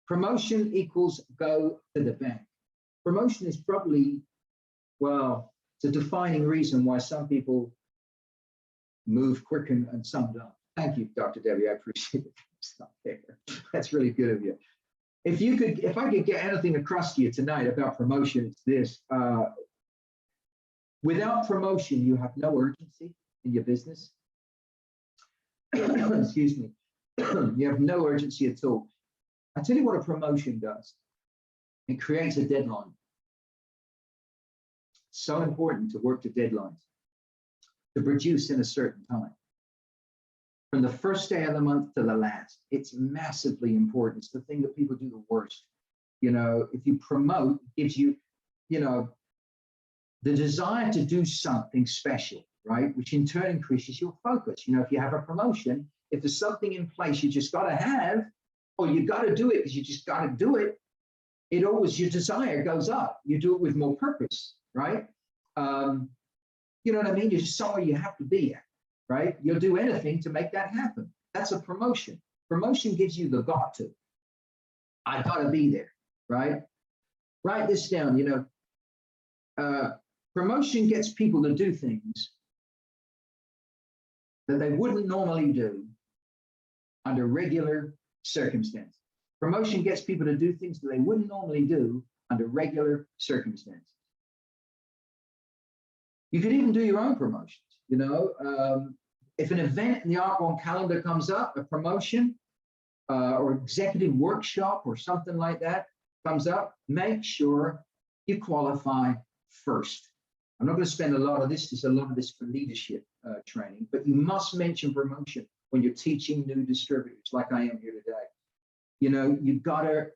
Promotion equals go to the bank. Promotion is probably, well, it's a defining reason why some people move quicker and some don't. Thank you, Dr. Debbie. I appreciate it. Stop there. That's really good of you. If I could get anything across to you tonight about promotion, it's this. Without promotion, you have no urgency in your business. Excuse me. You have no urgency at all. I tell you what a promotion does. It creates a deadline. So important to work to deadlines, to produce in a certain time. From the first day of the month to the last, it's massively important. It's the thing that people do the worst. You know, if you promote, it gives you, you know, the desire to do something special, right? Which in turn increases your focus. You know, if you have a promotion, if there's something in place you just got to have, or you got to do it because you just got to do it, it always, your desire goes up. You do it with more purpose, right? You know what I mean? You're just somewhere you have to be at, right? You'll do anything to make that happen. That's a promotion. Promotion gives you the got to. I got to be there, right? Write this down, you know. Promotion gets people to do things that they wouldn't normally do under regular circumstances. Promotion gets people to do things that they wouldn't normally do under regular circumstances. You could even do your own promotions, you know. If an event in the Arkworld calendar comes up, a promotion or executive workshop or something like that comes up, make sure you qualify first. I'm not going to spend a lot of this. There's a lot of this for leadership training, but you must mention promotion when you're teaching new distributors like I am here today. You know, you've got to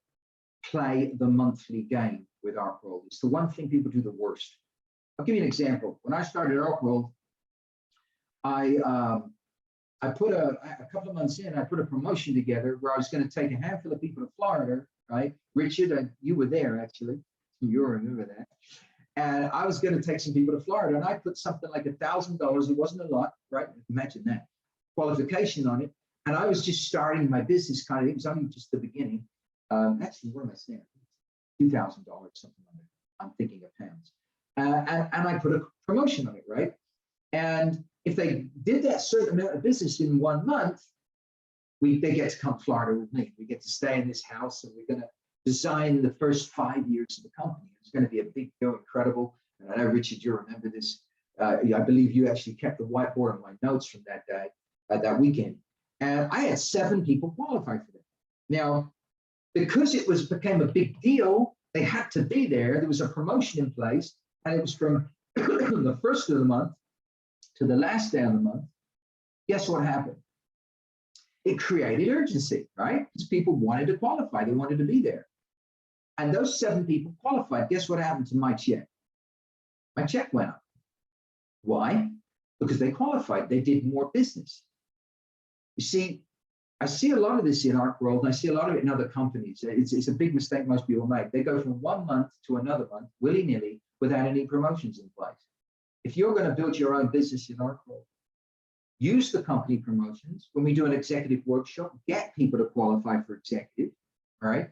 play the monthly game with Arkworld. It's the one thing people do the worst. I'll give you an example. When I started Arkworld, I put a couple of months in, I put a promotion together where I was going to take a handful of people to Florida, right? Richard, you were there actually. You remember that. And I was going to take some people to Florida, and I put something like $1,000. It wasn't a lot, right? Imagine that. Qualification on it. And I was just starting my business kind of. It was only just the beginning. Actually, what am I saying? $2,000, something like that. I'm thinking of pounds. And I put a promotion on it, right? And if they did that certain amount of business in 1 month, they get to come to Florida with me. We get to stay in this house, and we're going to design the first 5 years of the company. It's going to be a big deal, incredible. And I know, Richard, you remember this. I believe you actually kept the whiteboard on my notes from that day, that weekend. And I had 7 people qualify for that. Now, because it became a big deal, they had to be there. There was a promotion in place, and it was from the first of the month to the last day of the month. Guess what happened? It created urgency, right? Because people wanted to qualify. They wanted to be there. And those 7 people qualified. Guess what happened to my check? My check went up. Why? Because they qualified. They did more business. You see, I see a lot of this in Arkworld, and I see a lot of it in other companies. It's a big mistake most people make. They go from 1 month to another month, willy-nilly, without any promotions in place. If you're going to build your own business in Arkworld, use the company promotions. When we do an executive workshop, get people to qualify for executive, all right?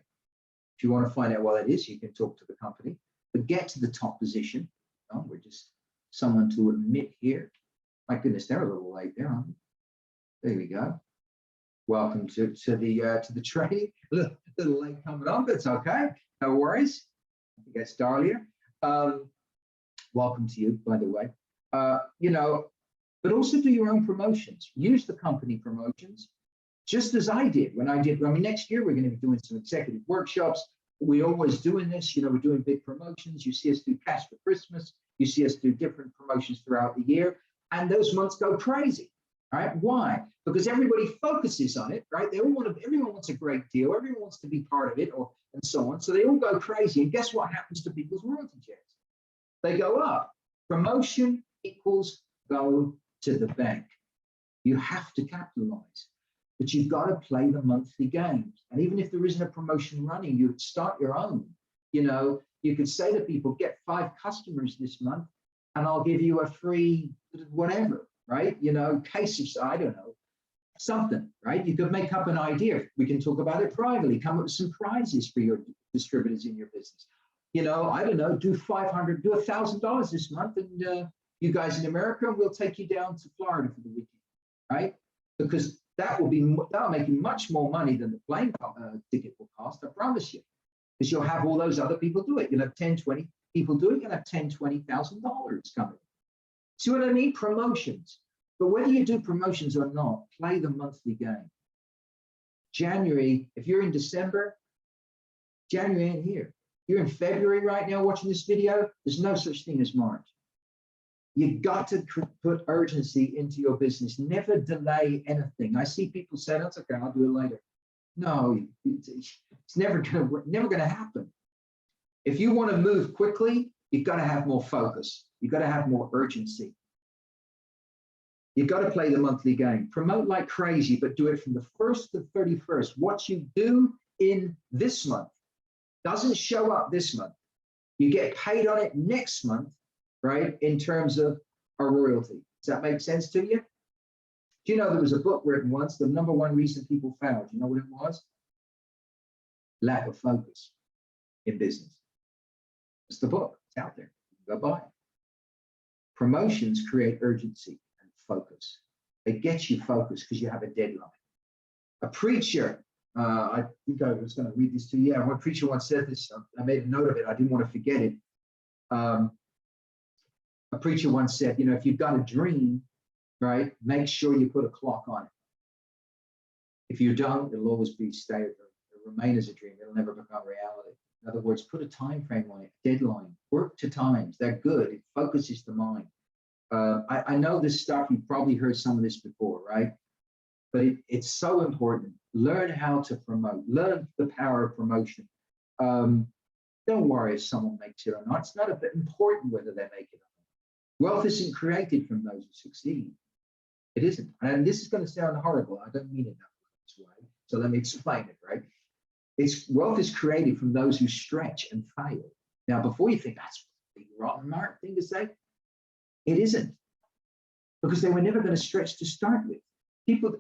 If you want to find out what that is, you can talk to the company, but get to the top position. Oh, we're just someone to admit here. My goodness, they're a little late there, aren't they? There we go. Welcome to the training. A little late coming on, but it's okay. No worries. I think that's Darlia. Welcome to you, by the way. You know, but also do your own promotions. Use the company promotions, just as I did when I did. I mean, next year we're going to be doing some executive workshops. We're always doing this. You know, we're doing big promotions. You see us do cash for Christmas. You see us do different promotions throughout the year, and those months go crazy. All right, why? Because everybody focuses on it, right? Everyone wants a great deal. Everyone wants to be part of it, and so on. So they all go crazy. And guess what happens to people's royalty checks? They go up. Promotion equals go to the bank. You have to capitalize, but you've got to play the monthly games. And even if there isn't a promotion running, you start your own. You know, you could say to people, get 5 customers this month, and I'll give you a free whatever. Right? You know, case of, I don't know, something, right? You could make up an idea. We can talk about it privately, come up with some prizes for your distributors in your business. You know, I don't know, do $1,000 this month, and you guys in America, we'll take you down to Florida for the weekend, right? Because that'll make you much more money than the plane ticket will cost, I promise you. Because you'll have all those other people do it. You'll have 10, 20 people do it, you'll have $10,000, $20,000 coming. See what I mean? Promotions. But whether you do promotions or not, play the monthly game. January, if you're in December, January ain't here. You're in February right now watching this video, there's no such thing as March. You've got to put urgency into your business. Never delay anything. I see people say, that's okay, I'll do it later. No, it's never gonna happen. If you want to move quickly, you've got to have more focus. You've got to have more urgency. You've got to play the monthly game. Promote like crazy, but do it from the 1st to 31st. What you do in this month doesn't show up this month. You get paid on it next month, right? In terms of a royalty. Does that make sense to you? Do you know there was a book written once, the #1 reason people fail? Do you know what it was? Lack of focus in business. It's the book. It's out there. Go buy it. Promotions create urgency and focus. They get you focused because you have a deadline. A preacher, I think I was going to read this to you. Yeah, one preacher once said this. I made a note of it. I didn't want to forget it. A preacher once said, you know, if you've got a dream, right, make sure you put a clock on it. If you don't, it'll always it'll remain as a dream. It'll never become reality. In other words, put a time frame on it, deadline, work to times. They're good. It focuses the mind. I know this stuff, you've probably heard some of this before, right? But it's so important. Learn how to promote. Learn the power of promotion. Don't worry if someone makes it or not. It's not a bit important whether they make it or not. Wealth isn't created from those who succeed. It isn't. And this is going to sound horrible. I don't mean it that way. So let me explain it, right? Wealth is created from those who stretch and fail. Now, before you think that's a big rotten Mark thing to say, it isn't. Because they were never going to stretch to start with.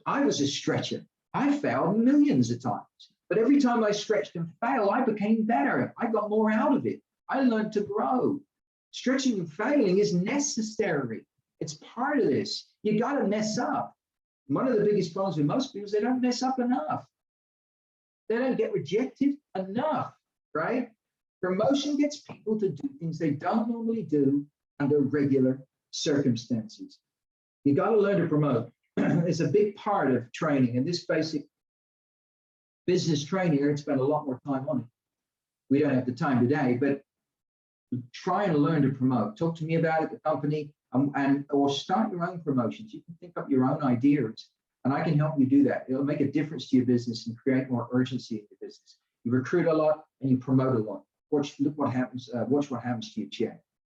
I was a stretcher. I failed millions of times. But every time I stretched and failed, I became better. I got more out of it. I learned to grow. Stretching and failing is necessary. It's part of this. You got to mess up. One of the biggest problems with most people is they don't mess up enough. They don't get rejected enough, right? Promotion gets people to do things they don't normally do under regular circumstances. You got to learn to promote. It's a big part of training, and this basic business training, I spend a lot more time on it. We don't have the time today, but try and learn to promote. Talk to me about it, the company, or start your own promotions. You can think up your own ideas, and I can help you do that. It'll make a difference to your business and create more urgency in your business. You recruit a lot and you promote a lot. Watch what happens to your check.